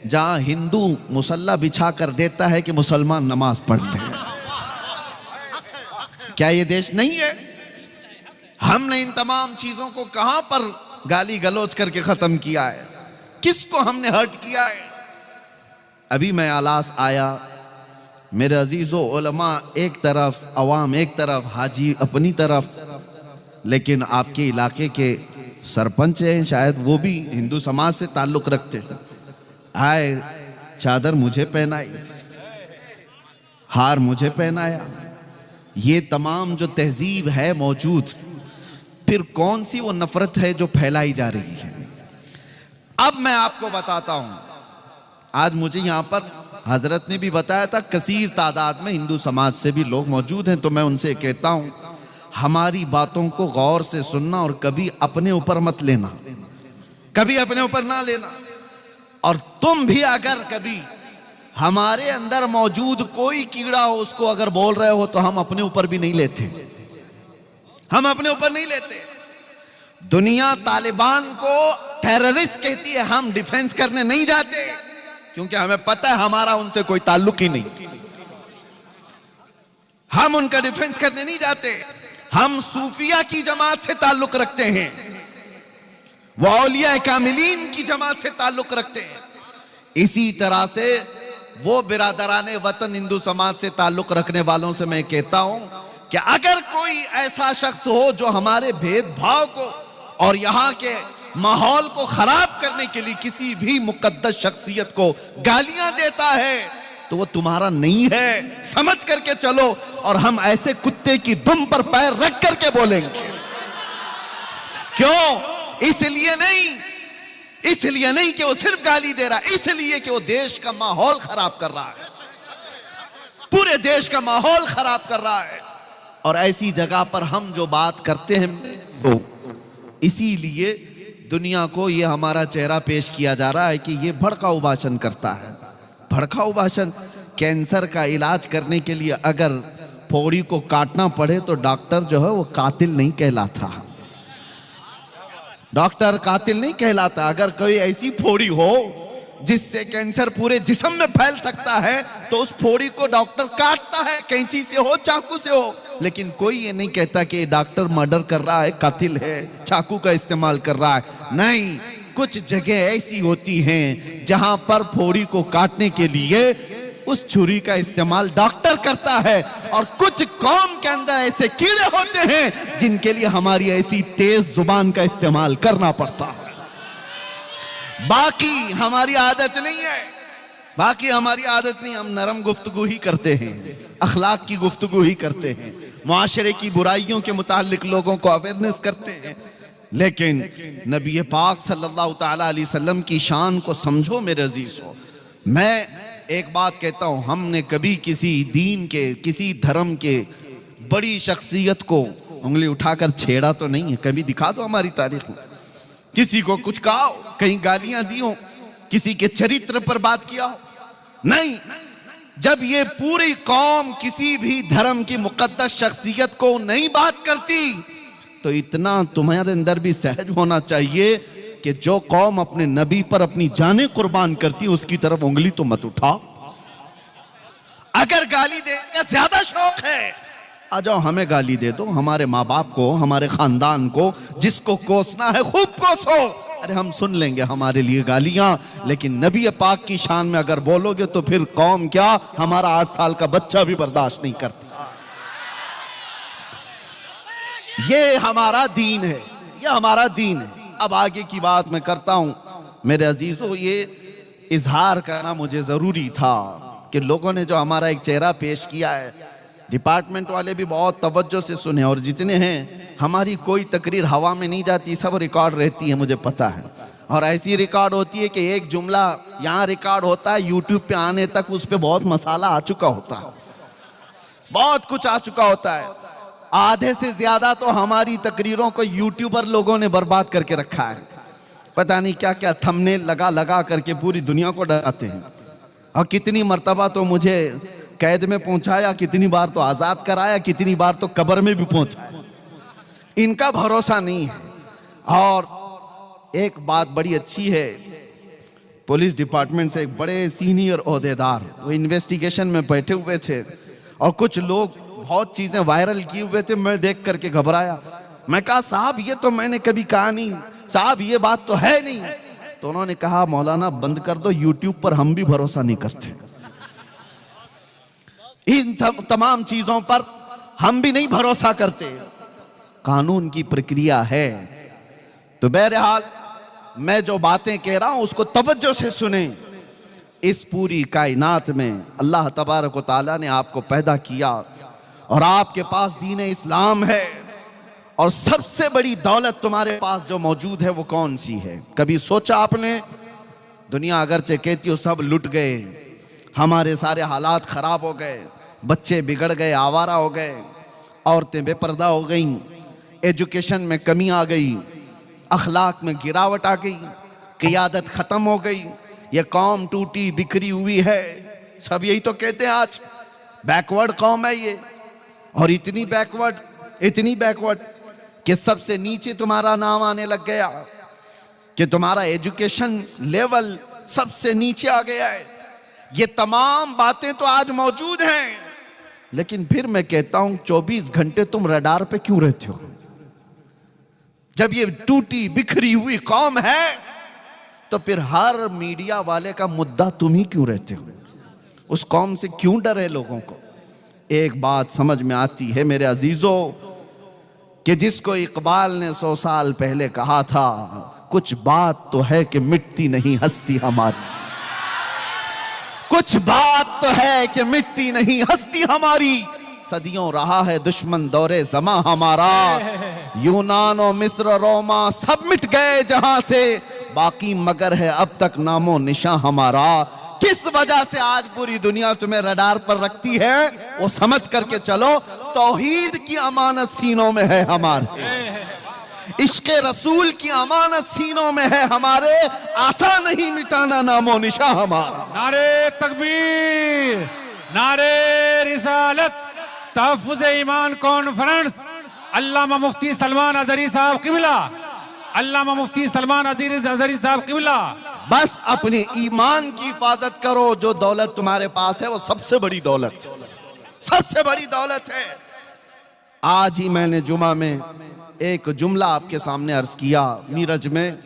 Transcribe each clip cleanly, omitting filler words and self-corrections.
जहां हिंदू मुसल्ला बिछा कर देता है कि मुसलमान नमाज पढ़ते हैं। क्या ये देश नहीं है? हमने इन तमाम चीजों को कहां पर गाली गलौज करके खत्म किया है? किसको हमने हर्ट किया है? अभी मैं आलास आया, मेरे अजीजों उलमा एक तरफ, अवाम एक तरफ, हाजी अपनी तरफ, लेकिन आपके इलाके के सरपंच हैं, शायद वो भी हिंदू समाज से ताल्लुक रखते हैं। आए, चादर मुझे पहनाई, हार मुझे पहनाया। ये तमाम जो तहजीब है मौजूद, फिर कौन सी वो नफरत है जो फैलाई जा रही है? अब मैं आपको बताता हूं। आज मुझे यहां पर हजरत ने भी बताया था, कसीर तादाद में हिंदू समाज से भी लोग मौजूद हैं, तो मैं उनसे कहता हूं, हमारी बातों को गौर से सुनना और कभी अपने ऊपर मत लेना, कभी अपने ऊपर ना लेना। और तुम भी अगर कभी हमारे अंदर मौजूद कोई कीड़ा हो, उसको अगर बोल रहे हो, तो हम अपने ऊपर भी नहीं लेते, हम अपने ऊपर नहीं लेते। दुनिया तालिबान को टेररिस्ट कहती है, हम डिफेंस करने नहीं जाते, क्योंकि हमें पता है हमारा उनसे कोई ताल्लुक ही नहीं। हम उनका डिफेंस करने नहीं जाते। हम सूफिया की जमात से ताल्लुक रखते हैं, वो औलिया कामिलीन की जमात से ताल्लुक रखते हैं। इसी तरह से वो बिरादराने वतन हिंदू समाज से ताल्लुक रखने वालों से मैं कहता हूं कि अगर कोई ऐसा शख्स हो जो हमारे भेदभाव को और यहां के माहौल को खराब करने के लिए किसी भी मुकद्दस शख्सियत को गालियां देता है, तो वो तुम्हारा नहीं है, समझ करके चलो। और हम ऐसे कुत्ते की दुम पर पैर रख करके बोलेंगे। क्यों? इसलिए नहीं कि वो सिर्फ गाली दे रहा है, इसलिए कि वो देश का माहौल खराब कर रहा है, पूरे देश का माहौल खराब कर रहा है। और ऐसी जगह पर हम जो बात करते हैं, वो इसीलिए दुनिया को ये हमारा चेहरा पेश किया जा रहा है कि ये भड़काऊ भाषण करता है। भड़काऊ भाषण। कैंसर का इलाज करने के लिए अगर फोड़ी को काटना पड़े तो डॉक्टर जो है वो कातिल नहीं कहलाता, डॉक्टर कातिल नहीं कहलाता। अगर कोई ऐसी फोड़ी हो जिससे कैंसर पूरे जिस्म में फैल सकता है, तो उस फोड़ी को डॉक्टर काटता है, कैंची से हो, चाकू से हो। लेकिन कोई ये नहीं कहता कि डॉक्टर मर्डर कर रहा है, कातिल है, चाकू का इस्तेमाल कर रहा है। नहीं, कुछ जगह ऐसी होती हैं जहां पर फोड़ी को काटने के लिए उस छुरी का इस्तेमाल डॉक्टर करता है। और कुछ कौम के अंदर ऐसे कीड़े होते हैं जिनके लिए हमारी ऐसी तेज जुबान का इस्तेमाल करना पड़ता है। बाकी हमारी आदत नहीं है, बाकी हमारी आदत नहीं। हम नरम गुफ्तगू ही करते हैं, अखलाक की गुफ्तगू ही करते हैं, मुआशरे की बुराइयों के मुतालिक लोगों को अवेयरनेस करते हैं। लेकिन नबी पाक सल्लल्लाहु तआला अलैहि वसल्लम की शान को समझो मेरे अजीजों। मैं एक बात कहता हूं, हमने कभी किसी दीन के, किसी धर्म के बड़ी शख्सियत को उंगली उठाकर छेड़ा तो नहीं है। कभी दिखा दो हमारी तारीख में किसी को कुछ कहा हो, कहीं गालियां दी हो, किसी के चरित्र पर बात किया हो? नहीं। जब ये पूरी कौम किसी भी धर्म की मुकद्दस शख्सियत को नहीं बात करती, तो इतना तुम्हारे अंदर भी सहज होना चाहिए कि जो कौम अपने नबी पर अपनी जानें कुर्बान करती है, उसकी तरफ उंगली तो मत उठाओ। अगर गाली देने का ज्यादा शौक है, आ जाओ हमें गाली दे दो, हमारे माँ बाप को, हमारे खानदान को, जिसको कोसना है खूब कोसो। अरे हम सुन लेंगे हमारे लिए गालियां, लेकिन नबी पाक की शान में अगर बोलोगे तो फिर कौम क्या, हमारा 8 साल का बच्चा भी बर्दाश्त नहीं करता। ये हमारा दीन है, ये हमारा दीन है। अब आगे की बात मैं करता हूं मेरे अजीजों। ये इजहार करना मुझे जरूरी था कि लोगों ने जो हमारा एक चेहरा पेश किया है, डिपार्टमेंट वाले भी बहुत तवज्जो से सुने, और जितने हैं, हमारी कोई तकरीर हवा में नहीं जाती, सब रिकॉर्ड रहती है, मुझे पता है। और ऐसी रिकॉर्ड होती है कि एक जुमला यहाँ रिकॉर्ड होता है, यूट्यूब पे आने तक उस पर बहुत मसाला आ चुका होता है, बहुत कुछ आ चुका होता है। आधे से ज्यादा तो हमारी तकरीरों को यूट्यूबर लोगों ने बर्बाद करके रखा है। पता नहीं क्या क्या थंबनेल लगा लगा करके पूरी दुनिया को डराते हैं। और कितनी मर्तबा तो मुझे कैद में पहुंचाया, कितनी बार तो आजाद कराया, कितनी बार तो कब्र में भी पहुंचाया। इनका भरोसा नहीं है। और एक बात बड़ी अच्छी है, पुलिस डिपार्टमेंट से एक बड़े सीनियर ओहदेदार, वो इन्वेस्टिगेशन में बैठे हुए थे और कुछ लोग बहुत चीजें वायरल किए हुए थे। मैं देख करके घबराया। मैं कहा साहब ये तो मैंने कभी कहा नहीं, साहब ये बात तो है नहीं। तो उन्होंने कहा मौलाना बंद कर दो, यूट्यूब पर हम भी भरोसा नहीं करते, इन सब तमाम चीजों पर हम भी नहीं भरोसा करते, कानून की प्रक्रिया है। तो बहरहाल मैं जो बातें कह रहा हूं उसको तवज्जो से सुने। इस पूरी कायनात में अल्लाह तबारक व तआला ने आपको पैदा किया और आपके पास दीन इस्लाम है, और सबसे बड़ी दौलत तुम्हारे पास जो मौजूद है वो कौन सी है? कभी सोचा आपने? दुनिया अगरचे कहती हो सब लुट गए, हमारे सारे हालात खराब हो गए, बच्चे बिगड़ गए, आवारा हो गए, औरतें बेपर्दा हो गईं, एजुकेशन में कमी आ गई, अखलाक में गिरावट आ गई, क़ियादत खत्म हो गई, ये कौम टूटी बिखरी हुई है। सब यही तो कहते हैं आज बैकवर्ड कौम है ये, और इतनी बैकवर्ड कि सबसे नीचे तुम्हारा नाम आने लग गया, कि तुम्हारा एजुकेशन लेवल सबसे नीचे आ गया है। ये तमाम बातें तो आज मौजूद हैं, लेकिन फिर मैं कहता हूं 24 घंटे तुम रडार पे क्यों रहते हो? जब ये टूटी बिखरी हुई कौम है तो फिर हर मीडिया वाले का मुद्दा तुम ही क्यों रहते हो? उस कौम से क्यों डर है लोगों को? एक बात समझ में आती है मेरे अजीजों, कि जिसको इकबाल ने 100 साल पहले कहा था, कुछ बात तो है कि मिटती नहीं हस्ती हमारी, कुछ बात तो है कि मिटती नहीं हस्ती हमारी। सदियों रहा है दुश्मन दौरे जमा हमारा, यूनान और मिस्र रोमा सब मिट गए जहां से, बाकी मगर है अब तक नामो निशा हमारा। किस वजह से आज पूरी दुनिया तुम्हें रडार पर रखती है वो समझ करके चलो। तौहीद की अमानत सीनों में है हमारे, इश्क़ रसूल की अमानत सीनों में है हमारे, आसान नहीं मिटाना नामो निशा हमारा। नारे तकबीर, नारे रिसालत, तहफ़्फ़ुज़ ईमान कॉन्फ्रेंस, अल्लामा मुफ्ती सलमान अज़हरी साहब क़िबला, अल्लामा मुफ्ती सलमान अज़हरी साहब क़िबला। बस अपने ईमान की हिफाजत करो। जो दौलत तुम्हारे पास है वो सबसे बड़ी दौलत, सबसे बड़ी दौलत है। आज ही मैंने जुमा में एक जुमला आपके सामने अर्ज किया मीरज में,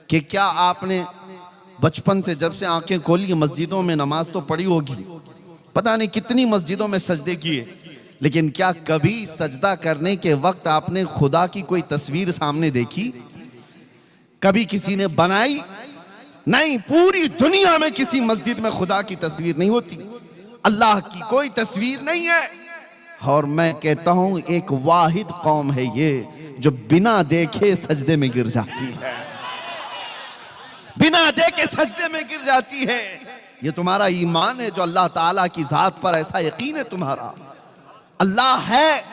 कि क्या आपने बचपन से जब से आंखें खोली मस्जिदों में नमाज तो पढ़ी होगी, पता नहीं कितनी मस्जिदों में सजदे किए, लेकिन क्या कभी सजदा करने के वक्त आपने खुदा की कोई तस्वीर सामने देखी? कभी किसी ने बनाई? नहीं, पूरी दुनिया में किसी मस्जिद में खुदा की तस्वीर नहीं होती, अल्लाह की कोई तस्वीर नहीं है। और मैं कहता हूं एक वाहिद कौम है ये जो बिना देखे सजदे में गिर जाती है, बिना देखे सजदे में गिर जाती है। ये तुम्हारा ईमान है जो अल्लाह ताला की जात पर ऐसा यकीन है तुम्हारा। अल्लाह है,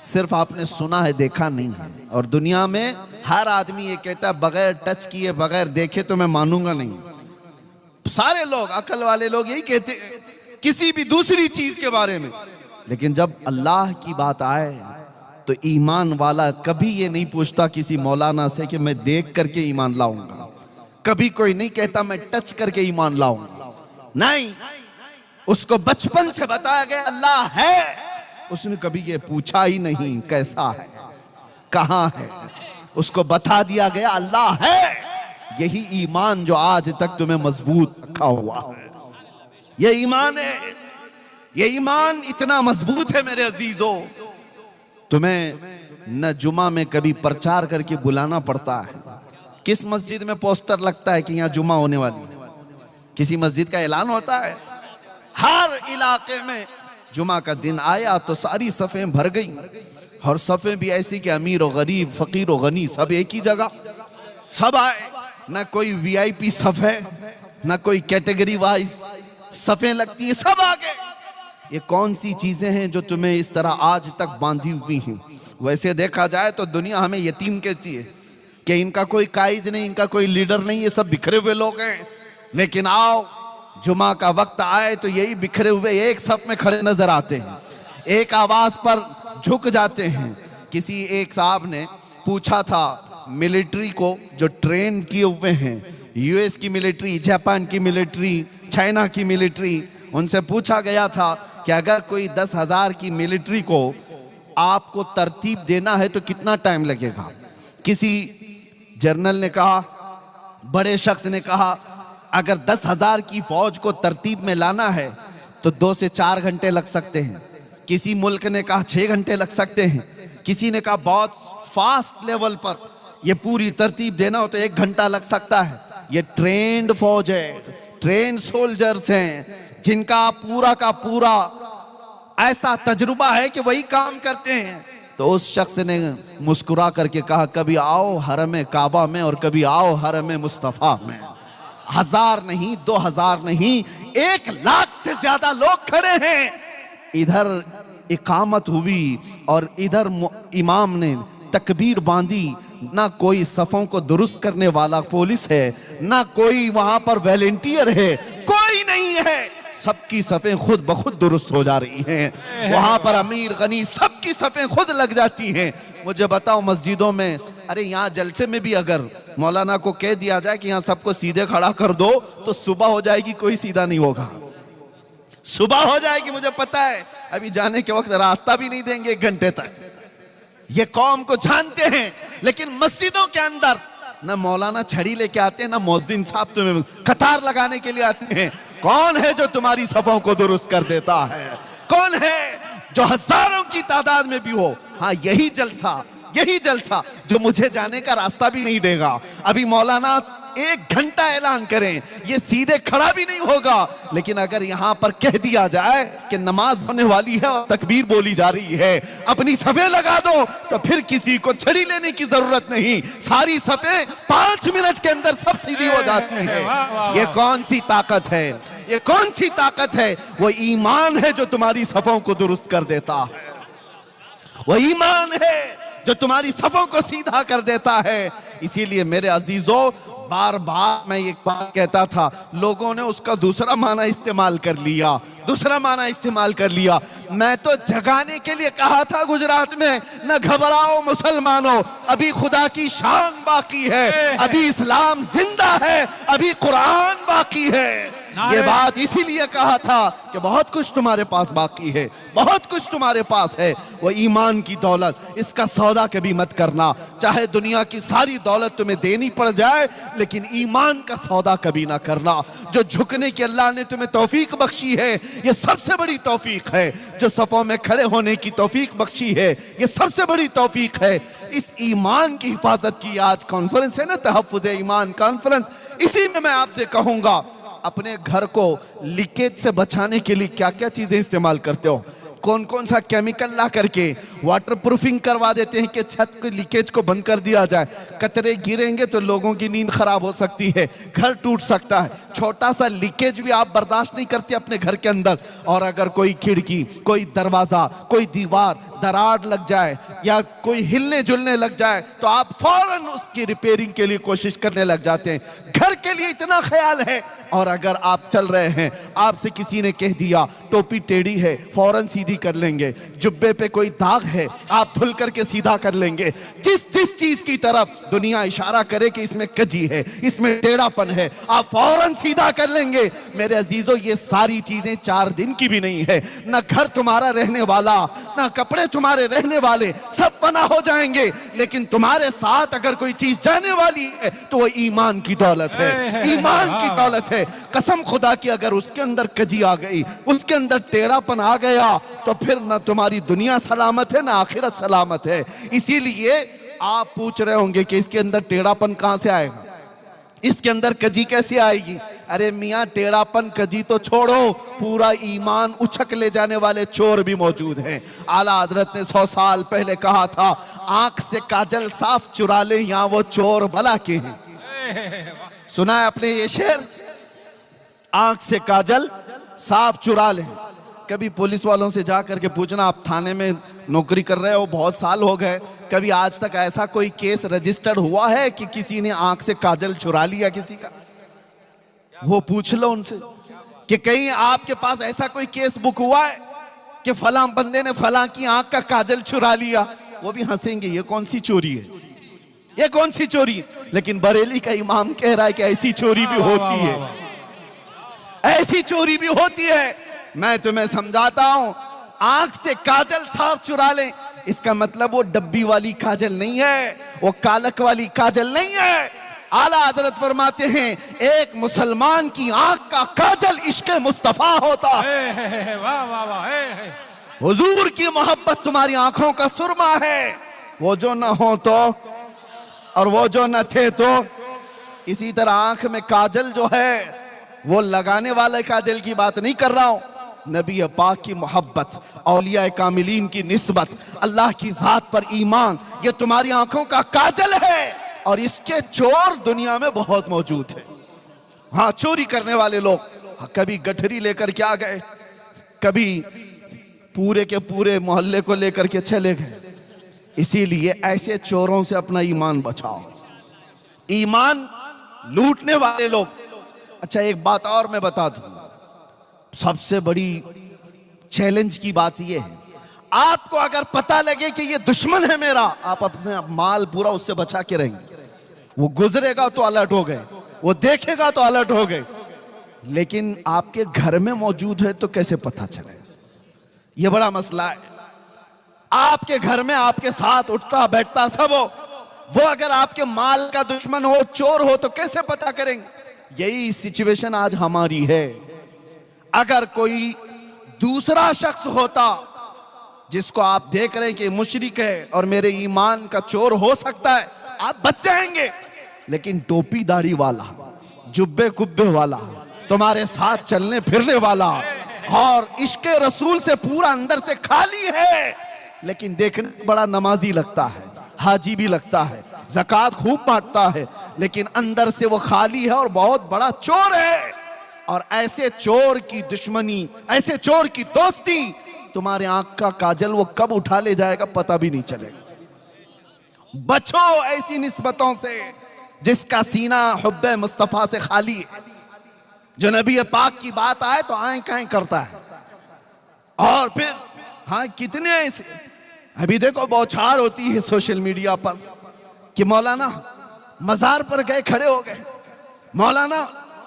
सिर्फ आपने सुना है, देखा नहीं है। और दुनिया में हर आदमी ये कहता है बगैर टच किए बगैर देखे तो मैं मानूंगा नहीं। सारे लोग, अकल वाले लोग यही कहते हैं किसी भी दूसरी चीज के बारे में, लेकिन जब अल्लाह की बात आए तो ईमान वाला कभी ये नहीं पूछता किसी मौलाना से कि मैं देख करके ईमान लाऊंगा, कभी कोई नहीं कहता मैं टच करके ईमान लाऊंगा, नहीं, उसको बचपन से बताया गया अल्लाह है, उसने कभी ये पूछा ही नहीं कैसा है, कहां है, उसको बता दिया गया अल्लाह है। यही ईमान जो आज तक तुम्हें मजबूत रखा हुआ है, ये ईमान है। ये ईमान इतना मजबूत है मेरे अजीजों, तुम्हें न जुमा में कभी प्रचार करके बुलाना पड़ता है। किस मस्जिद में पोस्टर लगता है कि यहाँ जुमा होने वाली है? किसी मस्जिद का ऐलान होता है? हर इलाके में जुमा का दिन आया तो सारी सफ़ें भर गई, और सफ़ें भी ऐसी कि अमीर और गरीब, फकीर और गनी सब एक ही जगह, सब आए। ना कोई वीआईपी सफ़ है, ना कोई कैटेगरी वाइज सफ़ें लगती है, सब आ गए। ये कौन सी चीजें हैं जो तुम्हें इस तरह आज तक बांधी हुई हैं? वैसे देखा जाए तो दुनिया हमें यतीम कहती है कि इनका कोई कायद नहीं, इनका कोई लीडर नहीं, ये सब बिखरे हुए लोग हैं। लेकिन आओ जुमा का वक्त आए तो यही बिखरे हुए एक सफ में खड़े नजर आते हैं, एक आवाज पर झुक जाते हैं। किसी एक साहब ने पूछा था मिलिट्री को जो ट्रेन किए हुए हैं यूएस की मिलिट्री, जापान की मिलिट्री, चाइना की मिलिट्री, उनसे पूछा गया था कि अगर कोई 10,000 की मिलिट्री को आपको तरतीब देना है तो कितना टाइम लगेगा। किसी जर्नल ने कहा, बड़े शख्स ने कहा, अगर 10,000 की फौज को तरतीब में लाना है तो 2 से 4 घंटे लग सकते हैं। किसी मुल्क ने कहा 6 घंटे लग सकते हैं। किसी ने कहा बहुत फास्ट लेवल पर यह पूरी तरतीब देना हो तो 1 घंटा लग सकता है। ये ट्रेंड फौज है, ट्रेंड सोल्जर्स हैं, जिनका पूरा का पूरा ऐसा तजुर्बा है कि वही काम करते हैं। तो उस शख्स ने मुस्कुरा करके कहा, कभी आओ हरम काबा में और कभी आओ हरम मुस्तफा में। 1000 नहीं, 2000 नहीं, 1 लाख से ज्यादा लोग खड़े हैं। इधर इकामत हुई और इधर इमाम ने तकबीर बांधी। ना कोई सफों को दुरुस्त करने वाला पुलिस है, ना कोई वहां पर वॉलंटियर है, कोई नहीं है। सबकी सफें खुद ब खुद दुरुस्त हो जा रही हैं। वहां पर अमीर गनी सबकी सफें खुद लग जाती हैं। मुझे बताओ मस्जिदों में, अरे यहाँ जलसे में भी अगर मौलाना को कह दिया जाए कि यहाँ सबको सीधे खड़ा कर दो तो सुबह हो जाएगी, कोई सीधा नहीं होगा। सुबह हो जाएगी, मुझे पता है। अभी जाने के वक्त रास्ता भी नहीं देंगे 1 घंटे तक। ये कौम को जानते हैं। लेकिन मस्जिदों के अंदर ना मौलाना छड़ी लेके आते हैं, ना मौजिन साहब तुम्हें कतार लगाने के लिए आते हैं। कौन है जो तुम्हारी सफों को दुरुस्त कर देता है? कौन है जो हजारों की तादाद में भी हो? हाँ, यही जलसा जो मुझे जाने का रास्ता भी नहीं देगा। अभी मौलाना 1 घंटा ऐलान करें, ये सीधे खड़ा भी नहीं होगा। लेकिन अगर यहां पर कह दिया जाए कि नमाज होने वाली है और तकबीर बोली जा रही है, अपनी सफे लगा दो, तो फिर किसी को छड़ी लेने की जरूरत नहीं। सारी सफे 5 मिनट के अंदर सब सीधी हो जाती है। ये कौन सी ताकत है? ये कौन सी ताकत है? वो ईमान है जो तुम्हारी सफों को दुरुस्त कर देता है। वो ईमान है जो तुम्हारी सफों को सीधा कर देता है। इसीलिए मेरे अजीजों, बार बार मैं एक बात कहता था, लोगों ने उसका दूसरा माना इस्तेमाल कर लिया। मैं तो जगाने के लिए कहा था गुजरात में, न घबराओ मुसलमानों, अभी खुदा की शान बाकी है, अभी इस्लाम जिंदा है, अभी कुरान बाकी है। ये बात इसीलिए कहा था कि बहुत कुछ तुम्हारे पास बाकी है, बहुत कुछ तुम्हारे पास है। वो ईमान की दौलत, इसका सौदा कभी मत करना। चाहे दुनिया की सारी दौलत तुम्हें देनी पड़ जाए, लेकिन ईमान का सौदा कभी ना करना। जो झुकने की अल्लाह ने तुम्हें तौफीक बख्शी है, ये सबसे बड़ी तौफीक है। जो सफों में खड़े होने की तौफीक बख्शी है, ये सबसे बड़ी तौफीक है। इस ईमान की हिफाजत की आज कॉन्फ्रेंस है ना, तहफ्फुज़ ईमान कॉन्फ्रेंस। इसी में मैं आपसे कहूंगा, अपने घर को लीकेज से बचाने के लिए क्या क्या चीजें इस्तेमाल करते हो? कौन कौन सा केमिकल ला करके वाटर प्रूफिंग करवा देते हैं कि छत के लीकेज को बंद कर दिया जाए। कतरे गिरेंगे तो लोगों की नींद खराब हो सकती है, घर टूट सकता है। छोटा सा लीकेज भी आप बर्दाश्त नहीं करते अपने घर के अंदर। और अगर कोई खिड़की, कोई दरवाजा, कोई दीवार दरार लग जाए या कोई हिलने जुलने लग जाए तो आप फौरन उसकी रिपेयरिंग के लिए कोशिश करने लग जाते हैं। घर के लिए इतना ख्याल है। और अगर आप चल रहे हैं, आपसे किसी ने कह दिया टोपी टेढ़ी है, फौरन सीधी कर लेंगे। जुब्बे पे कोई दाग है, आप धुल करके सीधा कर लेंगे। जिस चीज की तरफ दुनिया इशारा करे कि इसमें कजी है, इसमें टेढ़ापन है, आप फौरन सीधा कर लेंगे। मेरे अजीजों, ये सारी चीजें 4 दिन की भी नहीं है। ना घर तुम्हारा रहने वाला, ना कपड़े तुम्हारे रहने वाले, सब पना हो जाएंगे। लेकिन तुम्हारे साथ अगर कोई चीज जाने वाली है तो वो ईमान की दौलत है, ईमान की दौलत है। कसम खुदा की, अगर उसके अंदर कजी आ गई, उसके अंदर टेढ़ापन आ गया, तो फिर ना तुम्हारी दुनिया सलामत है, ना आखिरत सलामत है। इसीलिए आप पूछ रहे होंगे कि इसके अंदर टेढ़ापन कहां से आएगा, इसके अंदर कजी कैसे आएगी? अरे मियां, टेढ़ापन कजी तो छोड़ो, पूरा ईमान उछक ले जाने वाले चोर भी मौजूद हैं। आला हजरत ने 100 साल पहले कहा था, आंख से काजल साफ चुरा ले, यहां वो चोर भला के हैं। सुना है आपने ये शेर? आंख से काजल साफ चुरा ले। कभी पुलिस वालों से जा करके पूछना, आप थाने में नौकरी कर रहे हो, बहुत साल हो गए, कभी आज तक ऐसा कोई केस रजिस्टर्ड हुआ है कि किसी ने आंख से काजल चुरा लिया किसी का? वो पूछ लो उनसे कि कहीं आपके पास ऐसा कोई केस बुक हुआ है कि फलां बंदे ने फलां की आंख का काजल चुरा लिया? वो भी हंसेंगे, ये कौन सी चोरी है, ये कौन सी चोरी है? लेकिन बरेली का इमाम कह रहा है कि ऐसी चोरी भी होती है, ऐसी चोरी भी होती है। मैं तुम्हें समझाता हूं, आंख से काजल साफ चुरा लें, इसका मतलब वो डब्बी वाली काजल नहीं है, वो कालक वाली काजल नहीं है। आला हजरत फरमाते हैं, एक मुसलमान की आंख का काजल इश्क मुस्तफा होता है। वाह वाह वाह। हुजूर की मोहब्बत तुम्हारी आंखों का सुरमा है। वो जो न हो तो और वो जो न थे तो। इसी तरह आंख में काजल जो है वो लगाने वाले काजल की बात नहीं कर रहा हूं, नबी पाक की मोहब्बत, औलिया कामिलीन की निस्बत, अल्लाह की जात पर ईमान, ये तुम्हारी आंखों का काजल है। और इसके चोर दुनिया में बहुत मौजूद है। हाँ, चोरी करने वाले लोग कभी गठरी लेकर के आ गए, कभी पूरे के पूरे मोहल्ले को लेकर के चले गए। इसीलिए ऐसे चोरों से अपना ईमान बचाओ, ईमान लूटने वाले लोग। अच्छा, एक बात और मैं बता दूं, सबसे बड़ी चैलेंज की बात यह है, आपको अगर पता लगे कि ये दुश्मन है मेरा, आप अपने माल पूरा उससे बचा के रहेंगे। वो गुजरेगा तो अलर्ट हो गए, वो देखेगा तो अलर्ट हो गए, लेकिन आपके घर में मौजूद है तो कैसे पता चले? ये बड़ा मसला है। आपके घर में आपके साथ उठता बैठता सब हो, वो अगर आपके माल का दुश्मन हो, चोर हो, तो कैसे पता करेंगे? यही सिचुएशन आज हमारी है। अगर कोई दूसरा शख्स होता जिसको आप देख रहे हैं कि मुशरिक है और मेरे ईमान का चोर हो सकता है, आप बच जाएंगे। लेकिन टोपी दाढ़ी वाला, जुब्बे कुब्बे वाला, तुम्हारे साथ चलने फिरने वाला और इश्क़े रसूल से पूरा अंदर से खाली है, लेकिन देखने में बड़ा नमाजी लगता है, हाजी भी लगता है, ज़कात खूब बांटता है, लेकिन अंदर से वो खाली है और बहुत बड़ा चोर है। और ऐसे चोर की दुश्मनी, ऐसे चोर की दोस्ती, तुम्हारे आंख का काजल वो कब उठा ले जाएगा पता भी नहीं चलेगा। बचो ऐसी निस्बतों से जिसका सीना हुब्बे मुस्तफा से खाली है। जो नबी पाक की बात आए तो आए काएं करता है। और फिर हाँ, कितने ऐसे, अभी देखो बौछार होती है सोशल मीडिया पर कि मौलाना मजार पर गए, खड़े हो गए, मौलाना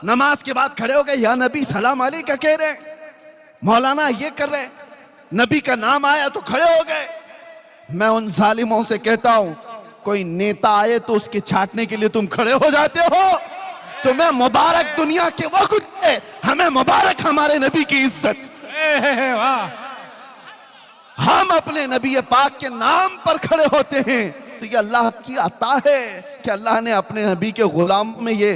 नमाज के बाद खड़े हो गए, या नबी सलाम अलैका कह रहे, मौलाना ये कर रहे, नबी का नाम आया तो खड़े हो गए। मैं उन जालिमों से कहता हूं, कोई नेता आए तो उसके छाटने के लिए तुम खड़े हो जाते हो? तुम्हें मुबारक दुनिया के वक्त है, हमें मुबारक हमारे नबी की इज्जत। हम अपने नबी पाक के नाम पर खड़े होते हैं तो ये अल्लाह की अता है कि अल्लाह ने अपने नबी के गुलाम में ये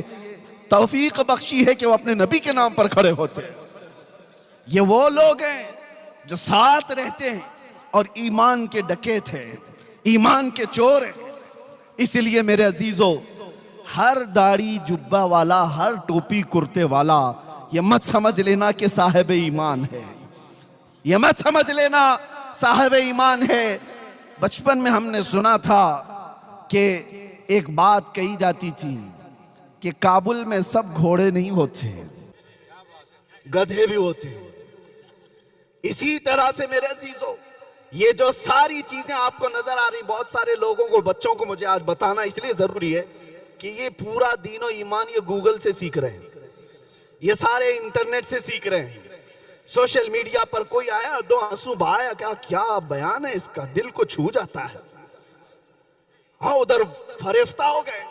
तौफीक बख्शी है कि वो अपने नबी के नाम पर खड़े होते हैं। ये वो लोग हैं जो साथ रहते हैं और ईमान के डकैत हैं, ईमान के चोर हैं। इसलिए मेरे अजीजों, हर दाढ़ी जुब्बा वाला, हर टोपी कुर्ते वाला ये मत समझ लेना कि साहिब ईमान है, ये मत समझ लेना साहिब ईमान है। बचपन में हमने सुना था कि एक बात कही जाती थी कि काबुल में सब घोड़े नहीं होते, गधे भी होते हैं। इसी तरह से मेरे अजीजों, ये जो सारी चीजें आपको नजर आ रही, बहुत सारे लोगों को, बच्चों को मुझे आज बताना इसलिए जरूरी है कि ये पूरा दीन और ईमान ये गूगल से सीख रहे हैं, ये सारे इंटरनेट से सीख रहे हैं। सोशल मीडिया पर कोई आया, दो आंसू बहाया, क्या बयान है इसका, दिल को छू जाता है। हाँ, उधर फरेफ्ता हो गए।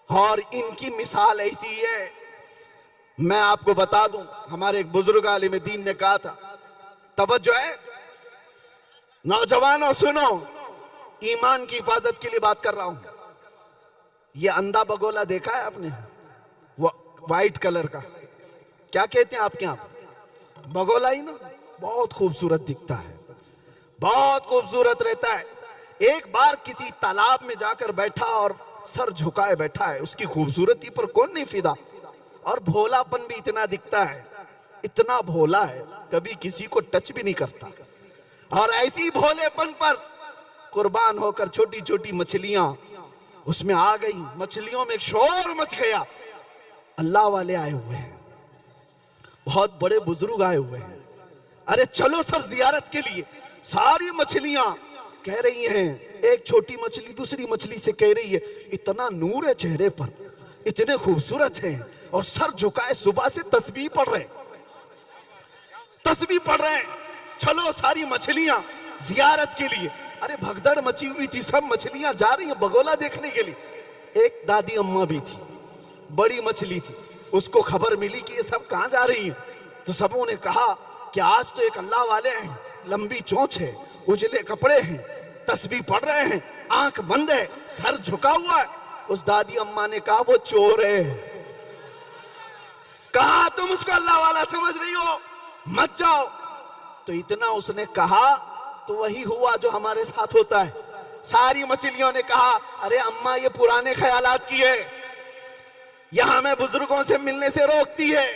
और इनकी मिसाल ऐसी है, मैं आपको बता दूं, हमारे एक बुजुर्ग आलिम दीन ने कहा था, तवज्जो है नौजवानों, सुनो, ईमान की हिफाजत के लिए बात कर रहा हूं। ये अंधा बगोला देखा है आपने, वो व्हाइट कलर का, क्या कहते हैं आपके यहां? बगोला ही ना, बहुत खूबसूरत दिखता है, बहुत खूबसूरत रहता है। एक बार किसी तालाब में जाकर बैठा और सर झुकाए बैठा है, उसकी खूबसूरती पर कौन नहीं फिदा, और भोलापन भी इतना दिखता है, इतना भोला है, कभी किसी को टच भी नहीं करता। और ऐसी भोलेपन पर कुर्बान होकर छोटी छोटी मछलियां उसमें आ गई, मछलियों में एक शोर मच गया। अल्लाह वाले आए हुए हैं, बहुत बड़े बुजुर्ग आए हुए हैं, अरे चलो सब जियारत के लिए। सारी मछलियां कह रही हैं, एक छोटी मछली दूसरी मछली से कह रही है, इतना नूर है चेहरे पर, इतने खूबसूरत हैं और सर झुकाए सुबह से तस्बीह पढ़ रहे हैं। चलो सारी मछलियां जियारत के लिए, अरे भगदड़ मची हुई थी, सब मछलियां जा रही हैं बगोला देखने के लिए। एक दादी अम्मा भी थी, बड़ी मछली थी, उसको खबर मिली कि ये सब कहां जा रही हैं, तो सबों ने कहा कि आज तो एक अल्लाह वाले हैं, लंबी चोंच है, उजले कपड़े हैं, तस्बीह पढ़ रहे हैं, आंख बंद है, सर झुका हुआ है। उस दादी अम्मा ने कहा वो चोर है। कहा तुम उसको अल्लाह वाला समझ रही हो, मत जाओ। तो इतना उसने कहा तो वही हुआ जो हमारे साथ होता है। सारी मछलियों ने कहा अरे अम्मा ये पुराने ख्यालात की है, यहां हमें बुजुर्गों से मिलने से रोकती है।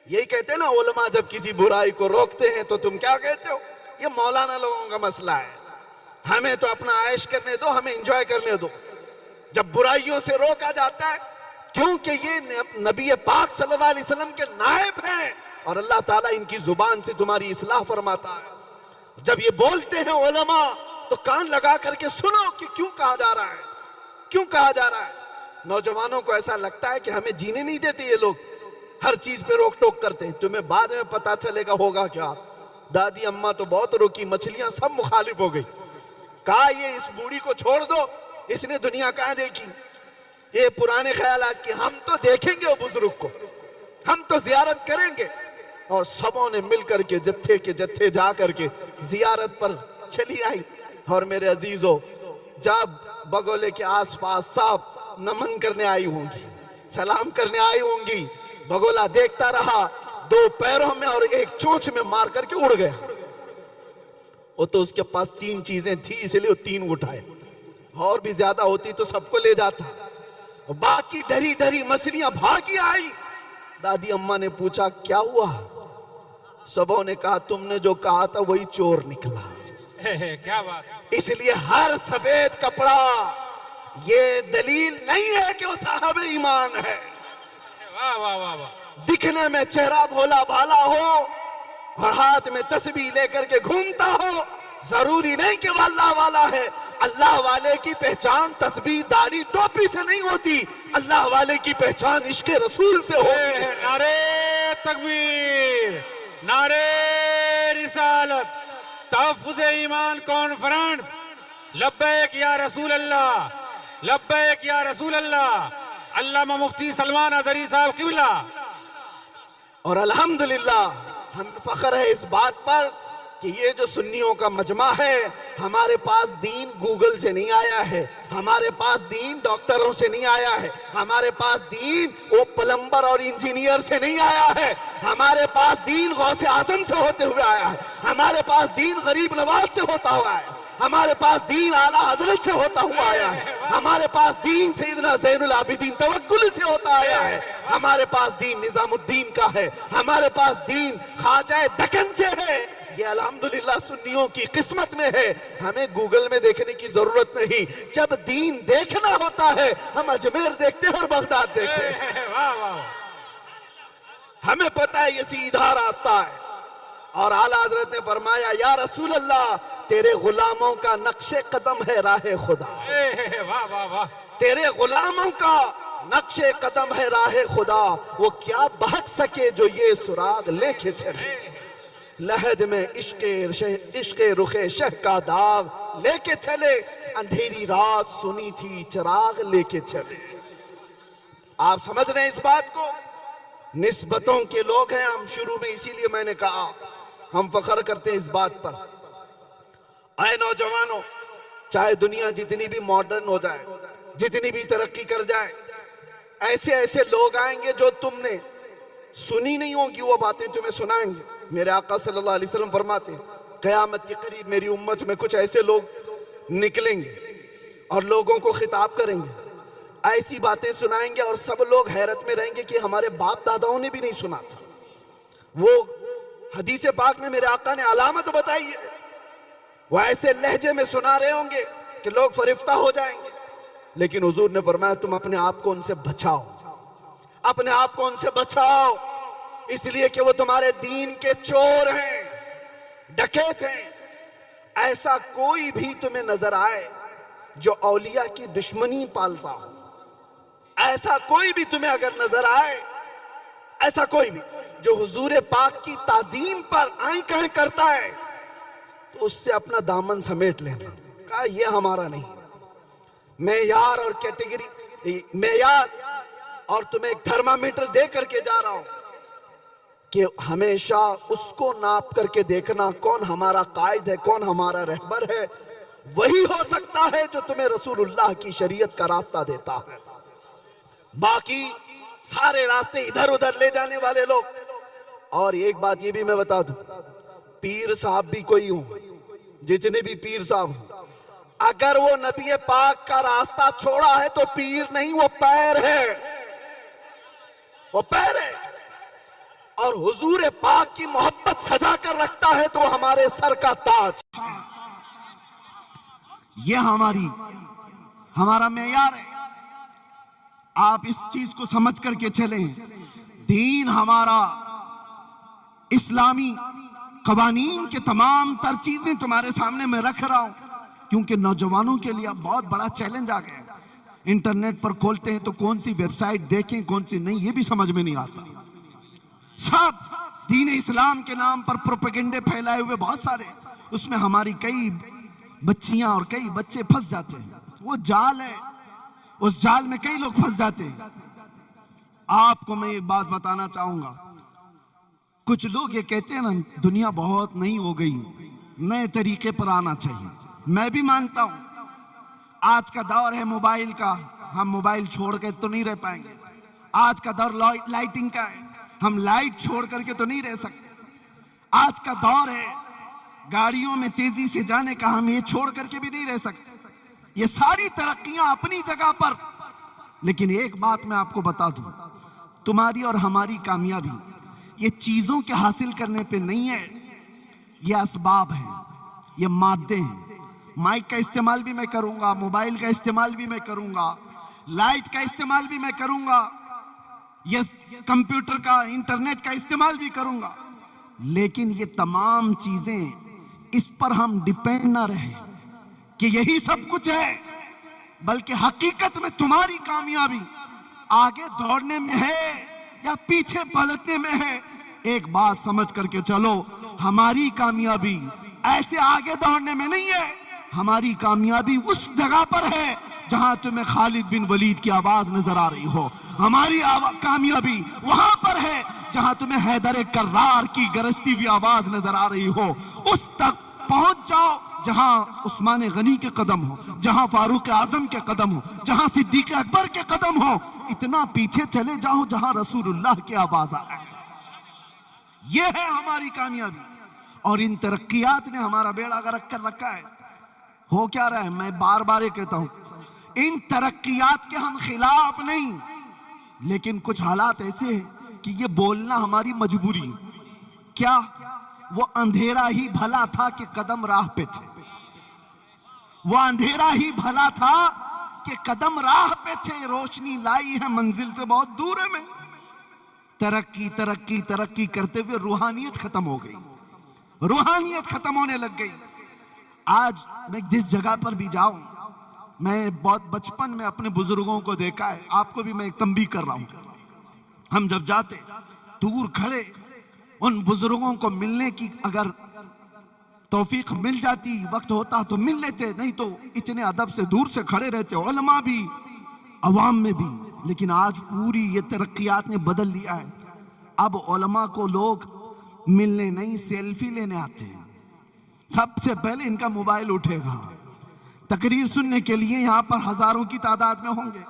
यही कहते हैं ना उलमा, जब किसी बुराई को रोकते हैं तो तुम क्या कहते हो, ये मौलाना लोगों का मसला है, हमें तो अपना ऐश करने दो, हमें एंजॉय करने दो। जब बुराइयों से रोका जाता है, क्योंकि ये नबी पाक सल्लल्लाहु अलैहि वसल्लम के नायब हैं और अल्लाह ताला इनकी जुबान से तुम्हारी इस्लाह फरमाता है। जब ये बोलते हैं उलमा तो कान लगा करके सुनो कि क्यों कहा जा रहा है, क्यों कहा जा रहा है। नौजवानों को ऐसा लगता है कि हमें जीने नहीं देते ये लोग, हर चीज पे रोक टोक करते हैं, तुम्हें बाद में पता चलेगा होगा क्या। दादी अम्मा तो बहुत रोकी, मछलियां सब मुखालिफ हो गई। कहा ये इस बूढ़ी को छोड़ दो, इसने दुनिया कहां देखी, ये पुराने ख्यालात की, हम तो देखेंगे वो बुजुर्ग को, हम तो जियारत करेंगे। और सबों ने मिलकर के जत्थे के जत्थे जा करके जियारत पर चली आई। और मेरे अजीजों, जब बगोले के आसपास सब नमन करने आई होंगी, सलाम करने आई होंगी, बगोला देखता रहा, दो पैरों में और एक चोंच में मार करके उड़ गया। वो तो उसके पास 3 चीजें थी, इसलिए वो 3 उठाए, और भी ज्यादा होती तो सबको ले जाता। बाकी डरी डरी मछलियां भागी आई। दादी अम्मा ने पूछा क्या हुआ, सबों ने कहा तुमने जो कहा था वही चोर निकला। क्या बात। इसलिए हर सफेद कपड़ा ये दलील नहीं है कि वो साहब ईमान है। वाह वाह वाह वाह। दिखने में चेहरा भोला भाला हो और हाथ में तस्बीह लेकर के घूमता हो, जरूरी नहीं कि वो अल्लाह वाला है। अल्लाह वाले की पहचान तस्बीह दाढ़ी टोपी से नहीं होती, अल्लाह वाले की पहचान इश्क रसूल से होती है। नारे तकबीर, नारे रिसालत, तहफ्फुज़ ईमान कॉन्फ्रेंस, लब्बैक या रसूल अल्लाह, लब्बैक या रसूल अल्लाह, अल्लामा मुफ्ती सलमान अज़हरी साहब क़िबला। और अल्हम्दुलिल्लाह हम फख्र है इस बात पर कि ये जो सुन्नियों का मजमा है, हमारे पास दीन गूगल से नहीं आया है, हमारे पास दीन डॉक्टरों से नहीं आया है, हमारे पास दीन वो प्लम्बर और इंजीनियर से नहीं आया है, हमारे पास दीन गौसे आजम से होते हुए आया है, हमारे पास दीन गरीब नवाज से होता हुआ है, हमारे पास दीन आला हजरत से होता हुआ आया है, हमारे पास दीन सैयदना ज़ैनुल आबिदीन तवक्कुल से होता आया है, हमारे पास दीन निजामुद्दीन का है, हमारे पास दीन ख्वाजा दक्कन से है। ये अल्हम्दुलिल्लाह सुन्नियों की किस्मत में है, हमें गूगल में देखने की जरूरत नहीं। जब दीन देखना होता है हम अजमेर देखते हैं और बगदाद देखते हैं। वाह वाह। हमें पता है ये सीधा रास्ता है। और आला हजरत ने फरमाया या रसूल अल्लाह, तेरे गुलामों का नक्शे कदम है राह खुदा। वाह वाह वाह। तेरे गुलामों का नक्शे कदम है राह खुदा, वो क्या भाग सके जो ये सुराग लेके चले। लहद में इश्के रुखे शह का दाग लेके चले, अंधेरी रात सुनी थी चिराग लेके चले। आप समझ रहे हैं इस बात को? निस्बतों के लोग हैं हम, शुरू में इसीलिए मैंने कहा हम फख्र करते हैं इस बात पर। आए नौजवानों, चाहे दुनिया जितनी भी मॉडर्न हो जाए, जितनी भी तरक्की कर जाए, ऐसे ऐसे लोग आएंगे जो तुमने सुनी नहीं होगी वो बातें तुम्हें सुनाएंगे। मेरे आका सल्लल्लाहु अलैहि वसल्लम फरमाते हैं क़यामत के करीब मेरी उम्मत में कुछ ऐसे लोग निकलेंगे और लोगों को खिताब करेंगे, ऐसी बातें सुनाएंगे और सब लोग हैरत में रहेंगे कि हमारे बाप दादाओं ने भी नहीं सुना था। वो हदीस पाक में मेरे आका ने अलामत बताई है, वो ऐसे लहजे में सुना रहे होंगे कि लोग फरिफ्ता हो जाएंगे। लेकिन हुजूर ने फरमाया तुम अपने आप को उनसे बचाओ, अपने आप को उनसे बचाओ, इसलिए कि वो तुम्हारे दीन के चोर हैं, डकैत हैं। ऐसा कोई भी तुम्हें नजर आए जो औलिया की दुश्मनी पालता हो, ऐसा कोई भी तुम्हें अगर नजर आए, ऐसा कोई भी जो हुजूर पाक की ताजीम पर आई कहें करता है, तो उससे अपना दामन समेट लेना। कहा यह हमारा नहीं, मेयार और कैटेगरी, मेयार और तुम्हें एक थर्मामीटर दे करके जा रहा हूं कि हमेशा उसको नाप करके देखना कौन हमारा कायद है, कौन हमारा रहबर है। वही हो सकता है जो तुम्हें रसूलुल्लाह की शरीयत का रास्ता देता है। बाकी सारे रास्ते इधर उधर ले जाने वाले लोग। और एक बात ये भी मैं बता दूं, पीर साहब भी कोई हो, जितने भी पीर साहब हो, अगर वो नबी पाक का रास्ता छोड़ा है तो पीर नहीं, वो पैर है, वो पैर है। और हुजूर पाक की मोहब्बत सजा कर रखता है तो हमारे सर का ताज। ये हमारा मेयार है। आप इस चीज को समझ करके चलें। दीन हमारा इस्लामी कवानीन के तमाम तर चीजें तुम्हारे सामने मैं रख रहा हूं, क्योंकि नौजवानों के लिए बहुत बड़ा चैलेंज आ गया है। इंटरनेट पर खोलते हैं तो कौन सी वेबसाइट देखें कौन सी नहीं, ये भी समझ में नहीं आता। सब दीन इस्लाम के नाम पर प्रोपेगेंडे फैलाए हुए बहुत सारे, उसमें हमारी कई बच्चियां और कई बच्चे फंस जाते हैं। वो जाल है, उस जाल में कई लोग फंस जाते हैं। आपको मैं एक बात बताना चाहूंगा, कुछ लोग ये कहते हैं ना दुनिया बहुत नई हो गई, नए तरीके पर आना चाहिए। मैं भी मानता हूं आज का दौर है मोबाइल का, हम मोबाइल छोड़ के तो नहीं रह पाएंगे। आज का दौर लाइटिंग का है, हम लाइट छोड़ करके तो नहीं रह सकते। आज का दौर है गाड़ियों में तेजी से जाने का, हम ये छोड़ करके भी नहीं रह सकते। ये सारी तरक्कियां अपनी जगह पर, लेकिन एक बात मैं आपको बता दूं, तुम्हारी और हमारी कामयाबी ये चीजों के हासिल करने पे नहीं है, ये असबाब हैं, ये मादे हैं। माइक का इस्तेमाल भी मैं करूंगा, मोबाइल का इस्तेमाल भी मैं करूंगा, लाइट का इस्तेमाल भी मैं करूंगा, ये कंप्यूटर का, इंटरनेट का इस्तेमाल भी करूंगा, लेकिन ये तमाम चीजें इस पर हम डिपेंड ना रहे कि यही सब कुछ है, बल्कि हकीकत में तुम्हारी कामयाबी आगे दौड़ने में है या पीछे पलटने में है। एक बात समझ करके चलो, हमारी कामयाबी ऐसे आगे दौड़ने में नहीं है, हमारी कामयाबी उस जगह पर है जहां तुम्हें खालिद बिन वलीद की आवाज नजर आ रही हो। हमारी कामयाबी वहां पर है जहां तुम्हें हैदर कर्रार की गरजती हुई आवाज नजर आ रही हो। उस तक पहुंच जाओ जहां उस्मान गनी के कदम हो, जहां फारूक आजम के कदम हो, जहां सिद्दीक अकबर के कदम हो। इतना पीछे चले जाओ जहां रसूलुल्लाह की आवाज आए। यह है हमारी कामयाबी। और इन तरक्कियात ने हमारा बेड़ा गर्क कर रखा है। हो क्या रहा है, मैं बार बार ये कहता हूं, इन तरक्कियात के हम खिलाफ नहीं, लेकिन कुछ हालात ऐसे हैं कि ये बोलना हमारी मजबूरी। क्या वो अंधेरा ही भला था कि कदम राह पे थे, वो अंधेरा ही भला था कि कदम राह पे थे, रोशनी लाई है मंजिल से बहुत दूर है। में तरक्की तरक्की तरक्की करते हुए रूहानियत खत्म हो गई, रूहानियत खत्म होने लग गई। आज मैं जिस जगह पर भी जाऊं, मैं बहुत बचपन में अपने बुजुर्गों को देखा है, आपको भी मैं एक तंबीह कर रहा हूं। हम जब जाते दूर खड़े उन बुजुर्गों को मिलने की अगर तौफीक मिल जाती, वक्त होता तो मिल लेते, नहीं तो इतने अदब से दूर से खड़े रहते, उलमा भी अवाम में भी। लेकिन आज पूरी ये तरक्कियात ने बदल लिया है। अब उलमा को लोग मिलने नहीं, सेल्फी लेने आते हैं। सबसे पहले इनका मोबाइल उठेगा, तकरीर सुनने के लिए यहां पर हजारों की तादाद में होंगे,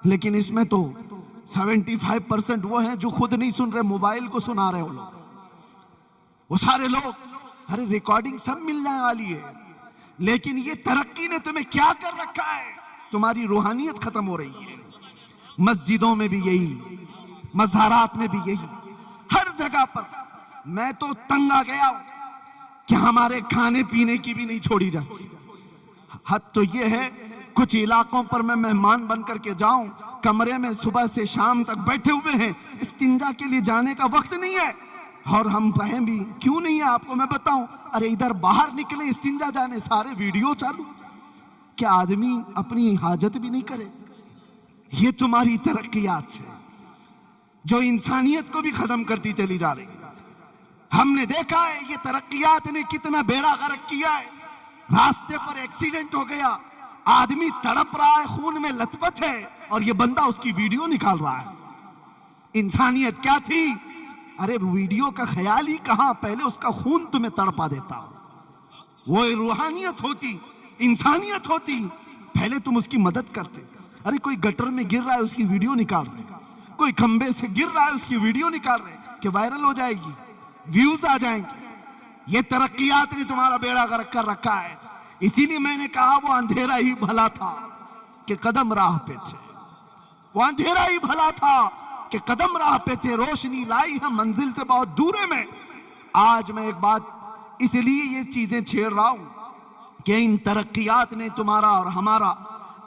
लेकिन इसमें तो 75% वो हैं जो खुद नहीं सुन रहे, मोबाइल को सुना रहे। वो लोग, वो सारे लोग, अरे रिकॉर्डिंग सब मिलने वाली है, लेकिन ये तरक्की ने तुम्हें क्या कर रखा है, तुम्हारी रूहानियत खत्म हो रही है। मस्जिदों में भी यही, मज़ारात में भी यही, हर जगह पर। मैं तो तंग आ गया कि हमारे खाने पीने की भी नहीं छोड़ी जाती। हद तो ये है, कुछ इलाकों पर मैं मेहमान बन करके जाऊं, कमरे में सुबह से शाम तक बैठे हुए हैं, इस्तिंजा के लिए जाने का वक्त नहीं है। और हम कहें भी क्यों नहीं है आपको, मैं बताऊं। अरे इधर बाहर निकले इस्तिंजा जाने, सारे वीडियो चालू। क्या आदमी अपनी हाजत भी नहीं करे? ये तुम्हारी तरक्कियात है जो इंसानियत को भी खत्म करती चली जा रही है। हमने देखा है ये तरक्कियात ने कितना बेड़ा गर्क किया है। रास्ते पर एक्सीडेंट हो गया, आदमी तड़प रहा है, खून में लथपथ है, और ये बंदा उसकी वीडियो निकाल रहा है। इंसानियत क्या थी? अरे वीडियो का ख्याल ही कहां, पहले उसका खून तुम्हें तड़पा देता। वो रूहानियत होती, इंसानियत होती, पहले तुम उसकी मदद करते। अरे कोई गटर में गिर रहा है, उसकी वीडियो निकाल रहे, कोई खंबे से गिर रहा है, उसकी वीडियो निकाल रहे कि वायरल हो जाएगी, व्यूज आ जाएंगे। ये तरक्कियात ने तुम्हारा बेड़ा गर्क कर रखा है। इसीलिए मैंने कहा वो अंधेरा ही भला था कि कदम राह पे थे। वो अंधेरा ही भला था कि कदम राह पे थे, रोशनी लाई है मंजिल से बहुत दूर में। आज मैं एक बात इसलिए ये चीजें छेड़ रहा हूं कि इन तरक्कियात ने तुम्हारा और हमारा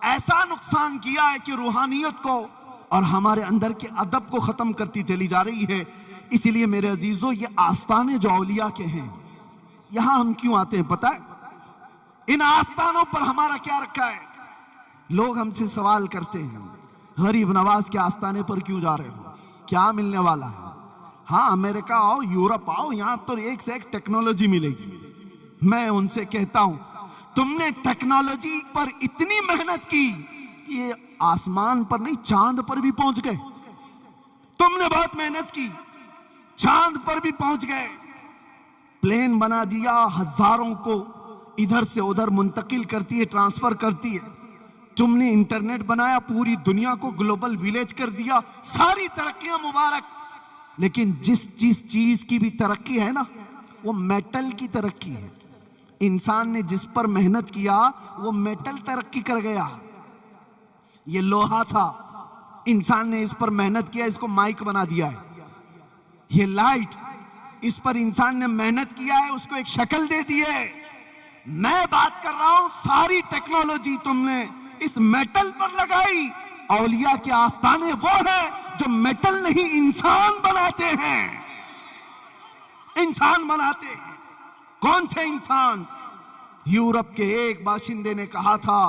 ऐसा नुकसान किया है कि रूहानियत को और हमारे अंदर के अदब को खत्म करती चली जा रही है। इसलिए मेरे अजीजों, ये आस्थाने जो औलिया के हैं, यहां हम क्यों आते हैं पता है? इन आस्थानों पर हमारा क्या रखा है? लोग हमसे सवाल करते हैं, गरीब नवाज के आस्थाने पर क्यों जा रहे हो, क्या मिलने वाला है? हाँ, अमेरिका आओ, यूरोप आओ, यहां तो एक से एक टेक्नोलॉजी मिलेगी। मैं उनसे कहता हूं, तुमने टेक्नोलॉजी पर इतनी मेहनत की, ये आसमान पर नहीं चांद पर भी पहुंच गए। तुमने बहुत मेहनत की, चांद पर भी पहुंच गए, प्लेन बना दिया, हजारों को इधर से उधर मुंतकिल करती है, ट्रांसफर करती है। तुमने इंटरनेट बनाया, पूरी दुनिया को ग्लोबल विलेज कर दिया, सारी तरक्कियां मुबारक। लेकिन जिस चीज की भी तरक्की है ना, वो मेटल की तरक्की है। इंसान ने जिस पर मेहनत किया वो मेटल तरक्की कर गया। ये लोहा था, इंसान ने इस पर मेहनत किया, इसको माइक बना दिया है। ये लाइट, इस पर इंसान ने मेहनत किया है, उसको एक शक्ल दे दी है। मैं बात कर रहा हूं, सारी टेक्नोलॉजी तुमने इस मेटल पर लगाई। औलिया के आस्थाने वो हैं जो मेटल नहीं इंसान बनाते हैं, इंसान बनाते हैं। कौन से इंसान? यूरोप के एक बाशिंदे ने कहा था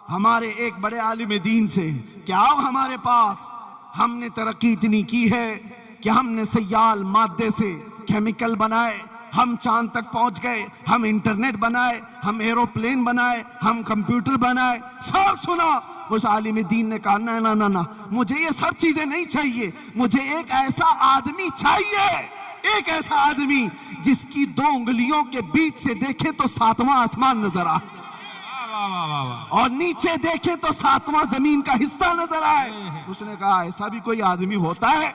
हमारे एक बड़े आलिम दीन से कि आओ हमारे पास, हमने तरक्की इतनी की है कि हमने सयाल मादे से केमिकल बनाए, हम चांद तक पहुंच गए, हम इंटरनेट बनाए, हम एरोप्लेन बनाए, हम कंप्यूटर बनाए। सब सुना। उस आलिम दीन ने कहा ना ना ना ना, मुझे ये सब चीजें नहीं चाहिए, मुझे एक ऐसा आदमी चाहिए, एक ऐसा आदमी जिसकी 2 उंगलियों के बीच से देखे तो 7वां आसमान नजर आए, और नीचे देखे तो 7वां जमीन का हिस्सा नजर आए। उसने कहा ऐसा भी कोई आदमी होता है?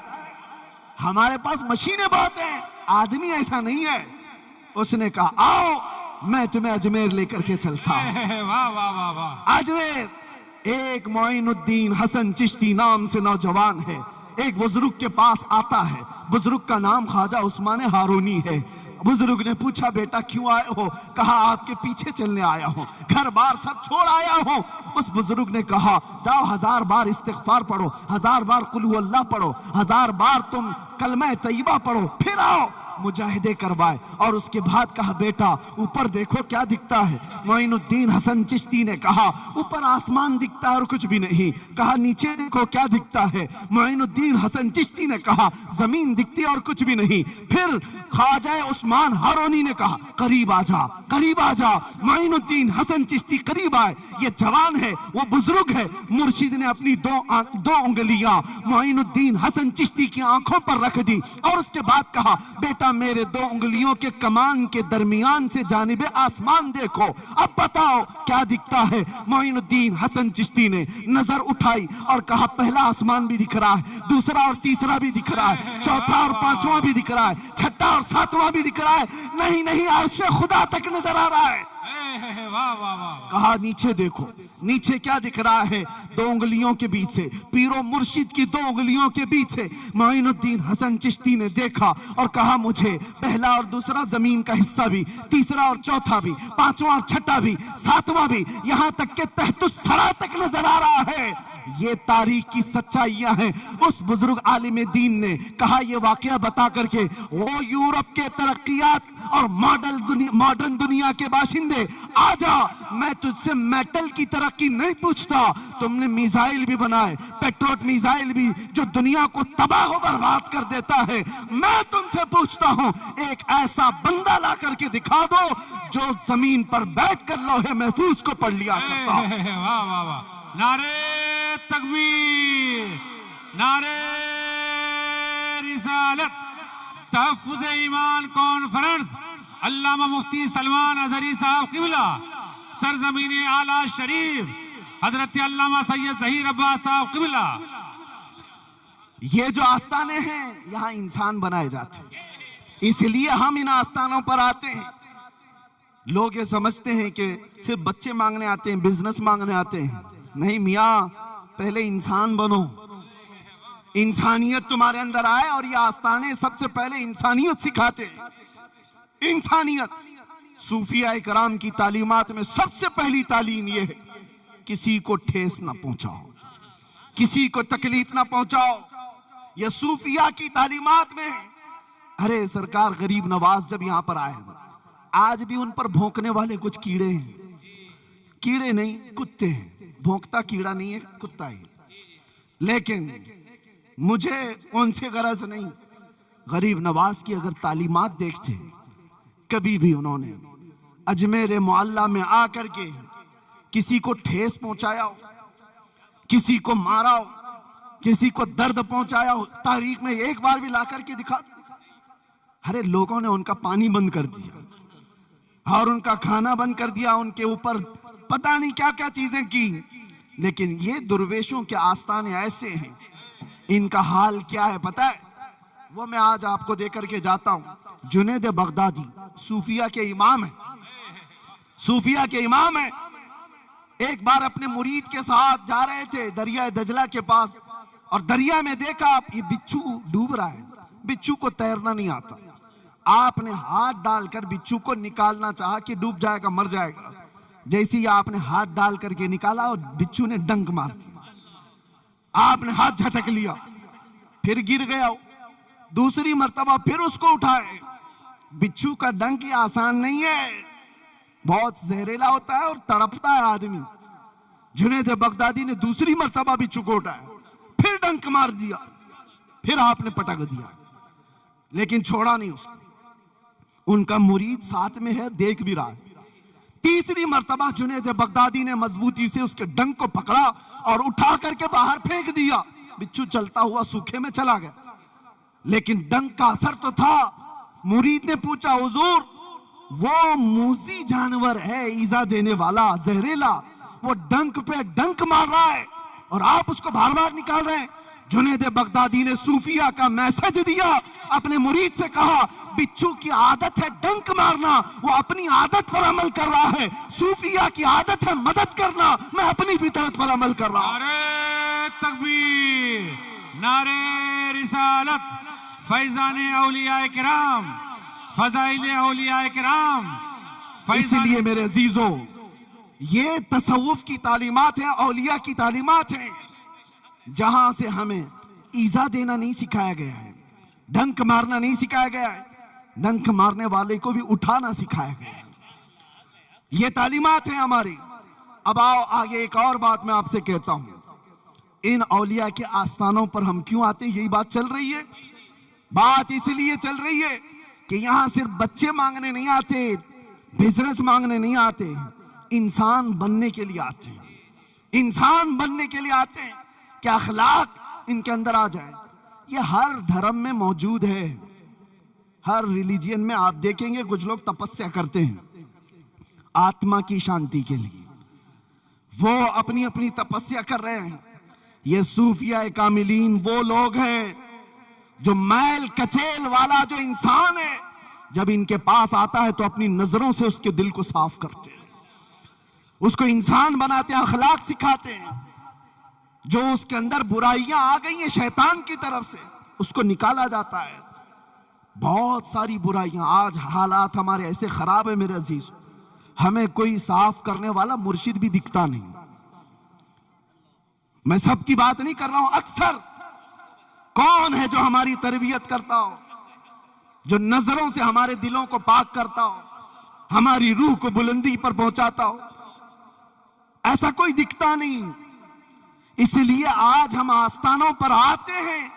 हमारे पास मशीनें बहुत हैं, आदमी ऐसा नहीं है। उसने कहा आओ मैं तुम्हें अजमेर लेकर के चलता हूं। वाह वाह वाह वाह। अजमेर, एक मोइनुद्दीन हसन चिश्ती नाम से नौजवान है, एक बुजुर्ग के पास आता है। बुजुर्ग का नाम ख्वाजा उस्मान हारूनी है। बुजुर्ग ने पूछा बेटा क्यों आए हो? कहा आपके पीछे चलने आया हूं, घर बार सब छोड़ आया हूं। उस बुजुर्ग ने कहा जाओ 1000 बार इस्तिग़फ़ार पढ़ो, 1000 बार कुल हु अल्लाह पढ़ो, 1000 बार तुम कलमा तैयबा पढ़ो, फिर आओ मुजाहिदे करवाए। और उसके बाद कहा बेटा ऊपर देखो क्या दिखता है। मोइनुद्दीन हसन चिश्ती ने कहा ऊपर आसमान दिखता है और कुछ भी नहीं। कहा नीचे देखो क्या दिखता है। मोइनुद्दीन हसन चिश्ती ने कहा जमीन दिखती है और कुछ भी नहीं। फिर ख्वाजा उस्मान हारूनी ने कहा करीब आ जा, करीब आ जा। मोइनुद्दीन हसन चिश्ती करीब आए। ये जवान है, वो बुजुर्ग है। मुर्शिद ने अपनी दो उंगलियां मोइनुद्दीन हसन चिश्ती की आंखों पर रख दी और उसके बाद कहा बेटा मेरे 2 उंगलियों के कमान के दरमियान से जानिबे आसमान देखो, अब बताओ क्या दिखता है। मोइनुद्दीन हसन चिश्ती ने नजर उठाई और कहा पहला आसमान भी दिख रहा है, दूसरा और तीसरा भी दिख रहा है, चौथा और 5वां भी दिख रहा है, छठा और 7वां भी दिख रहा है। नहीं नहीं, अर्श खुदा तक नजर आ रहा है। वाह वाह वाह। कहा नीचे देखो, नीचे क्या दिख रहा है? 2 उंगलियों के बीच से, पीरो मुर्शिद की 2 उंगलियों के बीच से मोइनुद्दीन हसन चिश्ती ने देखा और कहा मुझे पहला और दूसरा जमीन का हिस्सा भी, तीसरा और चौथा भी, 5वां और छठा भी, 7वां भी, यहां तक के तहतुस सरा तक नजर आ रहा है। ये तारीख की सच्चाइयां हैं। उस बुजुर्ग आलिम दीन ने कहा ये वाकया बता करके, वो यूरोप के तरक्कियात और मॉडर्न दुनिया के बाशिंदे, आजा, मैं तुझसे मेटल की तरक्की नहीं पूछता। तुमने मिसाइल भी बनाए, पेट्रोट मिसाइल भी, जो दुनिया को तबाह बर्बाद कर देता है। मैं तुमसे पूछता हूं, एक ऐसा बंदा ला करके दिखा दो जो जमीन पर बैठकर लौहे महफूज को पढ़ लिया करता। वाह वाह वाह, नारे तकबीर, नारे रिसालत, तहफ्फुज़ ईमान कॉन्फ्रेंस, अल्लामा मुफ्ती सलमान अजहरी साहब क़िबला, सरजमीन आला शरीफ, हजरत अल्लामा सैयद ज़हीर अब्बास साहब क़िबला। ये जो आस्थाने हैं, यहाँ इंसान बनाए जाते हैं, इसलिए हम इन आस्थानों पर आते हैं। लोग ये समझते हैं कि सिर्फ बच्चे मांगने आते हैं, बिजनेस मांगने आते हैं। नहीं मियाँ, पहले इंसान बनो, इंसानियत तुम्हारे अंदर आए। और ये आस्थाने सबसे पहले इंसानियत सिखाते हैं, इंसानियत। सूफिया इकराम की तालीमात में सबसे पहली तालीम ये है, किसी को ठेस ना पहुंचाओ, किसी को तकलीफ ना पहुंचाओ। ये सूफिया की तालीमात में है। अरे सरकार गरीब नवाज जब यहां पर आए, आज भी उन पर भौंकने वाले कुछ कीड़े हैं। कीड़े नहीं, कुत्ते हैं। भौंकता कीड़ा नहीं है, कुत्ता है। लेकिन मुझे उनसे गरज नहीं। गरीब नवाज की अगर तालीमात देखते, कभी भी उन्होंने अजमेर मुअल्ला में आकर के किसी को ठेस पहुंचाया हो, किसी को मारा हो, किसी को दर्द पहुंचाया हो, तारीख में एक बार भी ला करके दिखा। अरे लोगों ने उनका पानी बंद कर दिया और उनका खाना बंद कर दिया, उनके ऊपर पता नहीं क्या क्या चीजें की। लेकिन ये दुर्वेशों के आस्थाने ऐसे हैं, इनका हाल क्या है पता है? वो मैं आज आपको देकर के जाता हूं। जुनैद बगदादी सूफिया के इमाम है, सूफिया के इमाम है। एक बार अपने मुरीद के साथ जा रहे थे दरिया दजला के पास, और दरिया में देखा ये बिच्छू डूब रहा है। बिच्छू को तैरना नहीं आता। आपने हाथ डालकर बिच्छू को निकालना चाहा कि डूब जाएगा, मर जाएगा। जैसे ही आपने हाथ डाल करके निकाला और बिच्छू ने डंक मार दिया, आपने हाथ झटक लिया, फिर गिर गया। दूसरी मर्तबा फिर उसको उठाए। बिच्छू का डंक ये आसान नहीं है, बहुत जहरीला होता है और तड़पता है आदमी। जुनैद बगदादी ने दूसरी मर्तबा बिच्छू को उठाया, फिर डंक मार दिया, फिर आपने पटक दिया, लेकिन छोड़ा नहीं उसको। उनका मुरीद साथ में है, देख भी रहा है। तीसरी मर्तबा जुनैद बगदादी ने मजबूती से उसके डंक को पकड़ा और उठा करके बाहर फेंक दिया। बिच्छू चलता हुआ सूखे में चला गया, लेकिन डंक का असर तो था। मुरीद ने पूछा, हुजूर वो मूजी जानवर है, ईजा देने वाला, जहरीला, वो डंक पे डंक मार रहा है और आप उसको बार बार निकाल रहे हैं। जुनैद बगदादी ने सूफिया का मैसेज दिया, अपने मुरीद से कहा, बिच्छू की आदत है डंक मारना, वो अपनी आदत पर अमल कर रहा है। सूफिया की आदत है मदद करना, मैं अपनी फितरत पर अमल कर रहा हूं। नारे तकबीर, नारे रिसालत, फैजाने औलिया किराम, फजाइले औलिया किराम। इसलिए मेरे अजीजों, ये तसव्वुफ की तालीमात हैं, औलिया की तालीमात हैं, जहां से हमें ईजा देना नहीं सिखाया गया है, डंक मारना नहीं सिखाया गया है, डंक मारने वाले को भी उठाना सिखाया गया है। ये तालीमात है हमारी। अब आओ आगे एक और बात मैं आपसे कहता हूं। इन औलिया के आस्थानों पर हम क्यों आते हैं, यही बात चल रही है। बात इसलिए चल रही है कि यहां सिर्फ बच्चे मांगने नहीं आते, बिजनेस मांगने नहीं आते, इंसान बनने के लिए आते हैं। इंसान बनने के लिए आते हैं कि अखलाक इनके अंदर आ जाए। ये हर धर्म में मौजूद है, हर रिलीजियन में आप देखेंगे कुछ लोग तपस्या करते हैं आत्मा की शांति के लिए, वो अपनी अपनी तपस्या कर रहे हैं। ये सूफिया कामिलीन वो लोग हैं जो मैल कचेल वाला जो इंसान है, जब इनके पास आता है तो अपनी नजरों से उसके दिल को साफ करते हैं। उसको इंसान बनाते हैं, अखलाक सिखाते हैं। जो उसके अंदर बुराइयां आ गई हैं शैतान की तरफ से, उसको निकाला जाता है। बहुत सारी बुराइयां, आज हालात हमारे ऐसे खराब है मेरे अजीज, हमें कोई साफ करने वाला मुर्शिद भी दिखता नहीं। मैं सबकी बात नहीं कर रहा हूं, अक्सर कौन है जो हमारी तरबियत करता हो, जो नजरों से हमारे दिलों को पाक करता हो, हमारी रूह को बुलंदी पर पहुंचाता हो? ऐसा कोई दिखता नहीं। इसलिए आज हम आस्थानों पर आते हैं,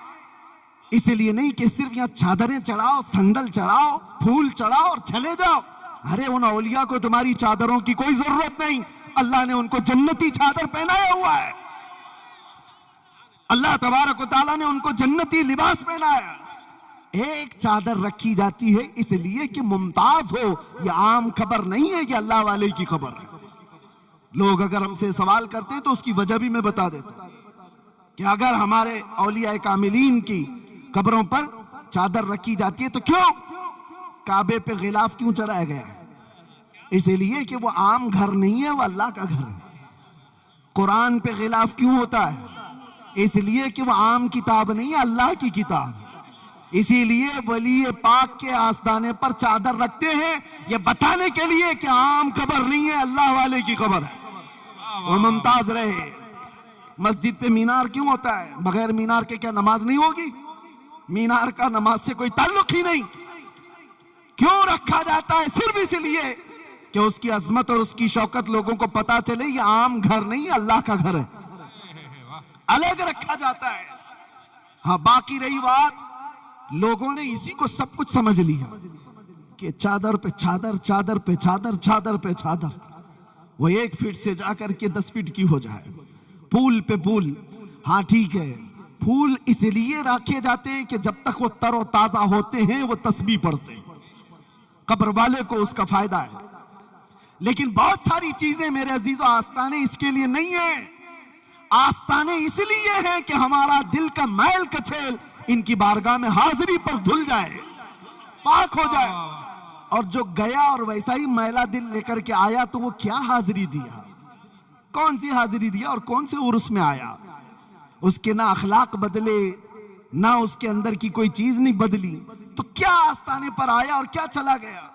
इसलिए नहीं कि सिर्फ यहां चादरें चढ़ाओ, संदल चढ़ाओ, फूल चढ़ाओ और चले जाओ। अरे उन औलिया को तुम्हारी चादरों की कोई जरूरत नहीं, अल्लाह ने उनको जन्नती चादर पहनाया हुआ है। अल्लाह तबारक व तआला ने उनको जन्नती लिबास पहनाया। एक चादर रखी जाती है इसलिए कि मुमताज हो, यह आम खबर नहीं है, यह अल्लाह वाले की खबर है। लोग अगर हमसे सवाल करते हैं तो उसकी वजह भी मैं बता देता हूं कि अगर हमारे औलिया कामिलीन की कब्रों पर चादर रखी जाती है तो क्यों काबे पे गिलाफ क्यों चढ़ाया गया है? इसलिए कि वो आम घर नहीं है, वो अल्लाह का घर है। कुरान पे गिलाफ क्यों होता है? इसलिए कि वो आम किताब नहीं है, अल्लाह की किताब। इसीलिए वली पाक के आस्ताने पर चादर रखते हैं, ये बताने के लिए कि आम खबर नहीं है, अल्लाह वाले की खबर है, वो मुमताज रहे। मस्जिद पे मीनार क्यों होता है? बगैर मीनार के क्या नमाज नहीं होगी? मीनार का नमाज से कोई ताल्लुक ही नहीं। क्यों रखा जाता है? सिर्फ इसलिए कि उसकी अजमत और उसकी शौकत लोगों को पता चले ये आम घर नहीं है, अल्लाह का घर है, अलग रखा जाता है। हाँ, बाकी रही बात, लोगों ने इसी को सब कुछ समझ लिया कि चादर पे चादर, चादर पे चादर, चादर पे चादर, वो 1 फीट से जाकर के 10 फीट की हो जाए, फूल पे फूल। हाँ ठीक है, फूल इसलिए रखे जाते हैं कि जब तक वो तरोताजा होते हैं वो तस्बीह पढ़ते हैं, कब्र वाले को उसका फायदा है। लेकिन बहुत सारी चीजें मेरे अजीजों, आस्ताने इसके लिए नहीं है। आस्ताने इसलिए हैं कि हमारा दिल का मैल कचेल इनकी बारगाह में हाजिरी पर धुल जाए, पाक हो जाए। और जो गया और वैसा ही मैला दिल लेकर के आया तो वो क्या हाजिरी दिया? कौन सी हाजिरी दिया और कौन से उर्स में आया? उसके ना अखलाक बदले, ना उसके अंदर की कोई चीज नहीं बदली, तो क्या आस्ताने पर आया और क्या चला गया?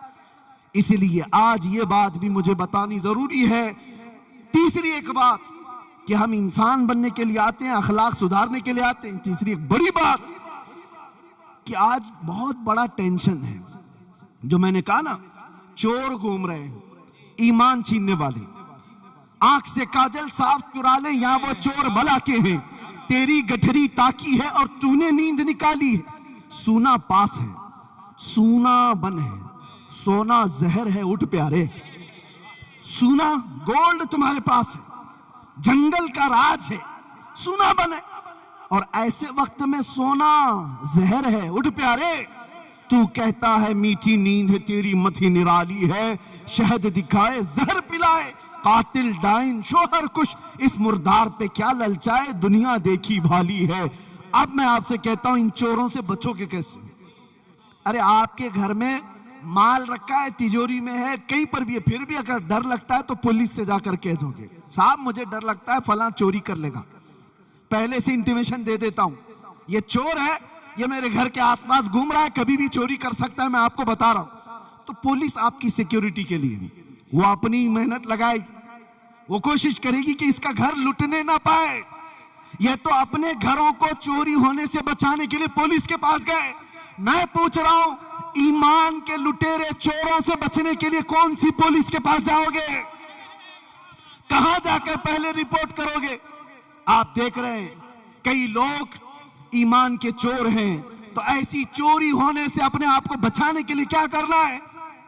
इसलिए आज ये बात भी मुझे बतानी जरूरी है। तीसरी एक बात कि हम इंसान बनने के लिए आते हैं, अखलाक सुधारने के लिए आते हैं। तीसरी एक बड़ी बात कि आज बहुत बड़ा टेंशन है, जो मैंने कहा ना, चोर घूम रहे हैं, ईमान छीनने वाले, आंख से काजल साफ चुरा ले, यहां वो चोर भला के हैं। तेरी गठरी ताकी है और तूने नींद निकाली है। सूना पास है, सूना बन है, सोना जहर है, उठ प्यारे। सूना गोल्ड तुम्हारे पास है, जंगल का राज है, सोना बने, और ऐसे वक्त में सोना जहर है, उठ प्यारे। तू कहता है मीठी नींद है, तेरी मथी निराली है, शहद दिखाए जहर पिलाए, कातिल डाइन शोहर कुश, इस मुर्दार पे क्या ललचाए, दुनिया देखी भाली है। अब मैं आपसे कहता हूं, इन चोरों से बचोगे कैसे? अरे आपके घर में माल रखा है, तिजोरी में है, कहीं पर भी है, फिर भी अगर डर लगता है तो पुलिस से जाकर कह दोगे, साहब मुझे डर लगता है फलां चोरी कर लेगा, पहले से इंटीमेशन दे देता हूं, ये चोर है, ये मेरे घर के आसपास घूम रहा है, कभी भी चोरी कर सकता है, मैं आपको बता रहा हूं। तो पुलिस आपकी सिक्योरिटी के लिए वो अपनी मेहनत लगाएगी, वो कोशिश करेगी कि इसका घर लुटने ना पाए। ये तो अपने घरों को चोरी होने से बचाने के लिए पुलिस के पास गए। मैं पूछ रहा हूं, ईमान के लुटेरे चोरों से बचने के लिए कौन सी पुलिस के पास जाओगे? कहां जाकर पहले रिपोर्ट करोगे? आप देख रहे हैं कई लोग ईमान के चोर हैं, तो ऐसी चोरी होने से अपने आप को बचाने के लिए क्या करना है?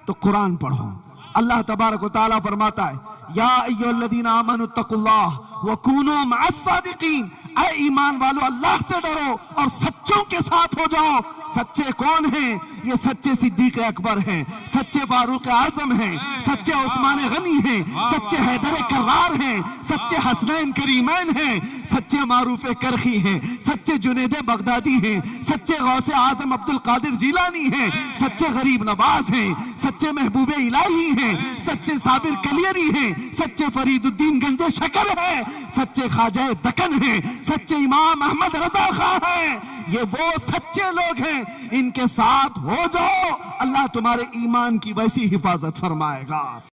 तो कुरान पढ़ो। अल्लाह तबारक व तआला फरमाता है, या अय्युहल्लज़ीना आमनु तक़ुल्लाह व कूनू मअस-सादिक़ीन, ऐ ईमान वालों अल्लाह से डरो और सच्चों के साथ हो जाओ। सच्चे कौन हैं? ये सच्चे सिद्दीक़ अकबर हैं, सच्चे फारूक आज़म हैं, सच्चे उस्मान गनी हैं, सच्चे हैदर कर्रार हैं, सच्चे सच्चे हसनैन करीमैन हैं, सच्चे मारूफ करखी हैं, सच्चे जुनैद बगदादी हैं, सच्चे गौसे आजम अब्दुल कादिर जिलानी हैं, सच्चे गरीब नवाज हैं, सच्चे महबूब इलाही हैं, सच्चे साबिर कलियरी हैं, सच्चे फरीदुद्दीन गंजे शकर हैं, सच्चे ख्वाजा दकन हैं, सच्चे इमाम अहमद रजा खां हैं। ये वो सच्चे लोग हैं, इनके साथ हो जाओ, अल्लाह तुम्हारे ईमान की वैसी हिफाजत फरमाएगा।